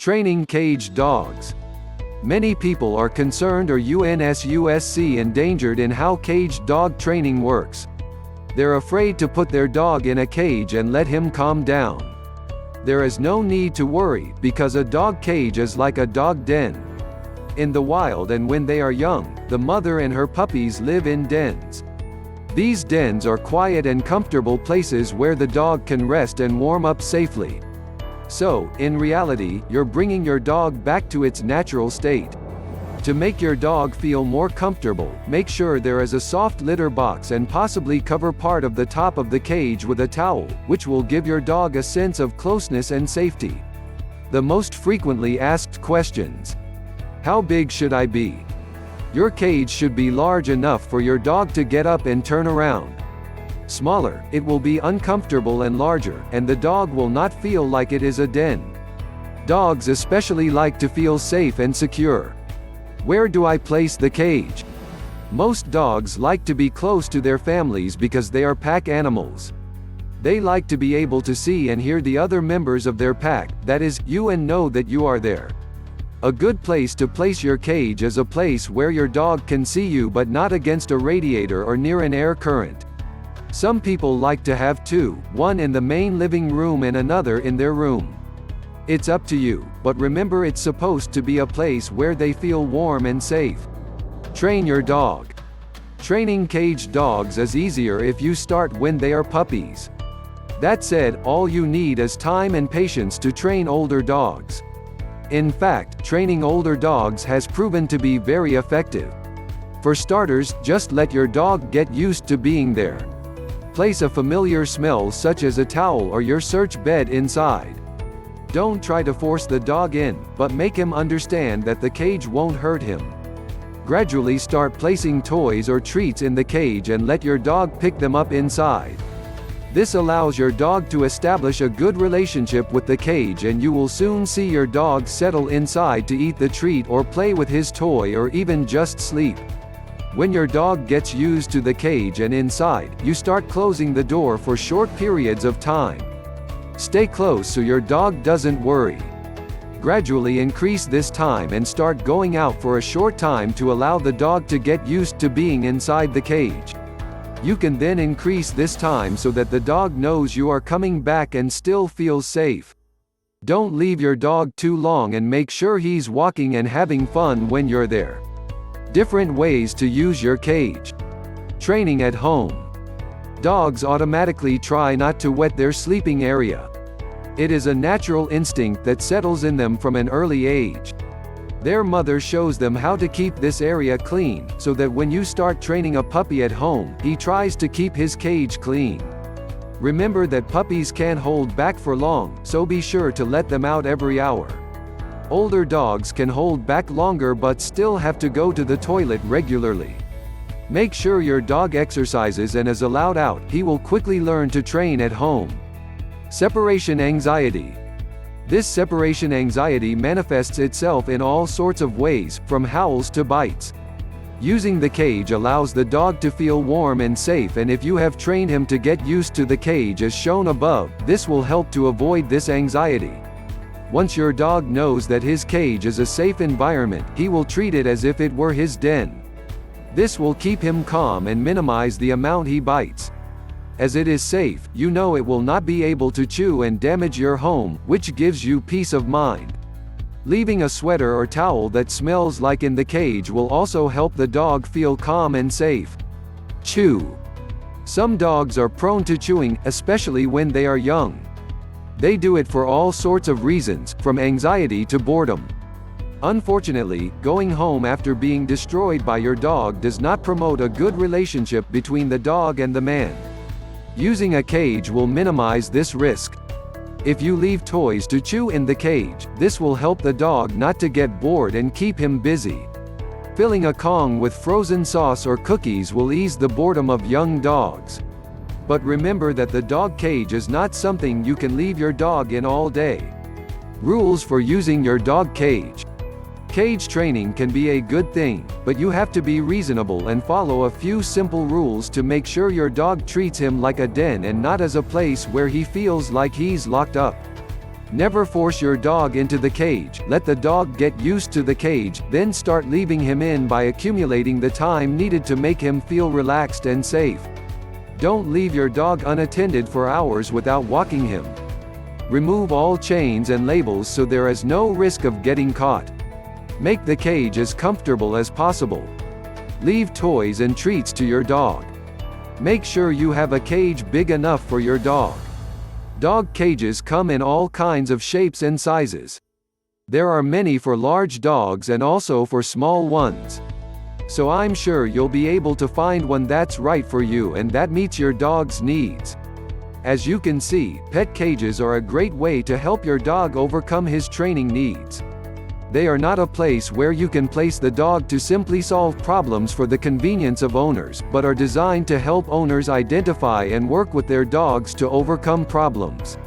Training caged dogs. Many people are concerned or UNSUSC endangered in how caged dog training works. They're afraid to put their dog in a cage and let him calm down. There is no need to worry, because a dog cage is like a dog den. In the wild and when they are young, the mother and her puppies live in dens. These dens are quiet and comfortable places where the dog can rest and warm up safely. So, in reality, you're bringing your dog back to its natural state. To make your dog feel more comfortable, make sure there is a soft litter box and possibly cover part of the top of the cage with a towel, which will give your dog a sense of closeness and safety. The most frequently asked questions. How big should I be? Your cage should be large enough for your dog to get up and turn around. Smaller, it will be uncomfortable and larger, and the dog will not feel like it is a den. Dogs especially like to feel safe and secure. Where do I place the cage? Most dogs like to be close to their families because they are pack animals. They like to be able to see and hear the other members of their pack, that is, you, and know that you are there. A good place to place your cage is a place where your dog can see you but not against a radiator or near an air current. Some people like to have two, one in the main living room and another in their room. It's up to you, but remember it's supposed to be a place where they feel warm and safe. Train your dog. Training caged dogs is easier if you start when they are puppies. That said, all you need is time and patience to train older dogs. In fact, training older dogs has proven to be very effective. For starters, just let your dog get used to being there. Place a familiar smell such as a towel or your search bed inside. Don't try to force the dog in, but make him understand that the cage won't hurt him. Gradually start placing toys or treats in the cage and let your dog pick them up inside. This allows your dog to establish a good relationship with the cage, and you will soon see your dog settle inside to eat the treat or play with his toy or even just sleep. When your dog gets used to the cage and inside, you start closing the door for short periods of time. Stay close so your dog doesn't worry. Gradually increase this time and start going out for a short time to allow the dog to get used to being inside the cage. You can then increase this time so that the dog knows you are coming back and still feels safe. Don't leave your dog too long and make sure he's walking and having fun when you're there. Different ways to use your cage. Training at home. Dogs automatically try not to wet their sleeping area. It is a natural instinct that settles in them from an early age. Their mother shows them how to keep this area clean, so that when you start training a puppy at home, he tries to keep his cage clean. Remember that puppies can't hold back for long, so be sure to let them out every hour. Older dogs can hold back longer but still have to go to the toilet regularly. Make sure your dog exercises and is allowed out. He will quickly learn to train at home. Separation anxiety. This separation anxiety manifests itself in all sorts of ways, from howls to bites. Using the cage allows the dog to feel warm and safe, and if you have trained him to get used to the cage as shown above, this will help to avoid this anxiety. Once your dog knows that his cage is a safe environment, he will treat it as if it were his den. This will keep him calm and minimize the amount he bites. As it is safe, you know it will not be able to chew and damage your home, which gives you peace of mind. Leaving a sweater or towel that smells like in the cage will also help the dog feel calm and safe. Chew. Some dogs are prone to chewing, especially when they are young. They do it for all sorts of reasons, from anxiety to boredom. Unfortunately, going home after being destroyed by your dog does not promote a good relationship between the dog and the man. Using a cage will minimize this risk. If you leave toys to chew in the cage, this will help the dog not to get bored and keep him busy. Filling a Kong with frozen sauce or cookies will ease the boredom of young dogs. But remember that the dog cage is not something you can leave your dog in all day. Rules for using your dog cage. Cage training can be a good thing, but you have to be reasonable and follow a few simple rules to make sure your dog treats him like a den and not as a place where he feels like he's locked up. Never force your dog into the cage. Let the dog get used to the cage, then start leaving him in by accumulating the time needed to make him feel relaxed and safe. Don't leave your dog unattended for hours without walking him. Remove all chains and labels so there is no risk of getting caught. Make the cage as comfortable as possible. Leave toys and treats to your dog. Make sure you have a cage big enough for your dog. Dog cages come in all kinds of shapes and sizes. There are many for large dogs and also for small ones. So I'm sure you'll be able to find one that's right for you and that meets your dog's needs. As you can see, pet cages are a great way to help your dog overcome his training needs. They are not a place where you can place the dog to simply solve problems for the convenience of owners, but are designed to help owners identify and work with their dogs to overcome problems.